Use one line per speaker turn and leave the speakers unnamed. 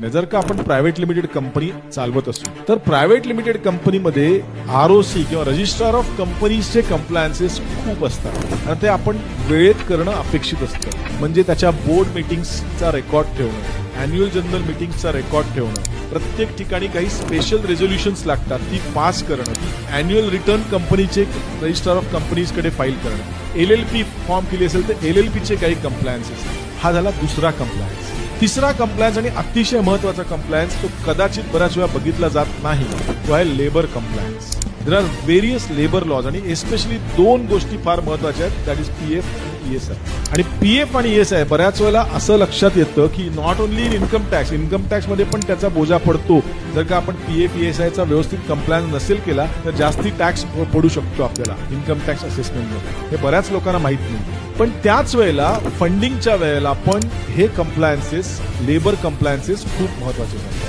जर का आपण प्रायव्हेट लिमिटेड कंपनी चालवत असू तर प्रायव्हेट लिमिटेड कंपनीमध्ये आरओसी किंवा रजिस्ट्रार ऑफ कंपनीजचे कंप्लायन्सेस खूप असतात आणि ते आपण वेळेत करणं अपेक्षित असतं. म्हणजे त्याच्या बोर्ड मीटिंग्सचा रेकॉर्ड ठेवणं, अॅन्युअल जनरल मीटिंगचा रेकॉर्ड ठेवणं, प्रत्येक ठिकाणी काही स्पेशल रेझोल्युशन्स लागतात ती पास करणं, अॅन्युअल रिटर्न कंपनीचे रजिस्ट्रार ऑफ कंपनीजकडे फाईल करणं, LLP फॉर्म केली असेल तर LLPचे काही कंप्लायन्सेस. हा झाला दुसरा कंप्लायन्स. तिसरा कंप्लायन्स आणि अतिशय महत्वाचा कंप्लायन्स तो कदाचित बऱ्याच वेळा बघितला जात नाही तो आहे labour compliance. There are various labour laws आणि एस्पेशली दोन गोष्टी फार महत्वाच्या आहेत, दॅट इज PF आणि ESI. आणि PF आणि ESI बऱ्याच वेळेला असं लक्षात येतं की not only in income tax मध्ये पण त्याचा बोजा पडतो. जर का आपण PF ESI चा व्यवस्थित कंप्लायन्स नसेल केला तर जास्ती टॅक्स पडू शकतो आपल्याला इन्कम टॅक्स असेसमेंटमध्ये. हे बऱ्याच लोकांना माहित नाही. पण त्याच वेळेला फंडिंगच्या वेळेला पण हे कंप्लायन्सेस लेबर कंप्लायन्सेस खूप महत्वाचे आहेत.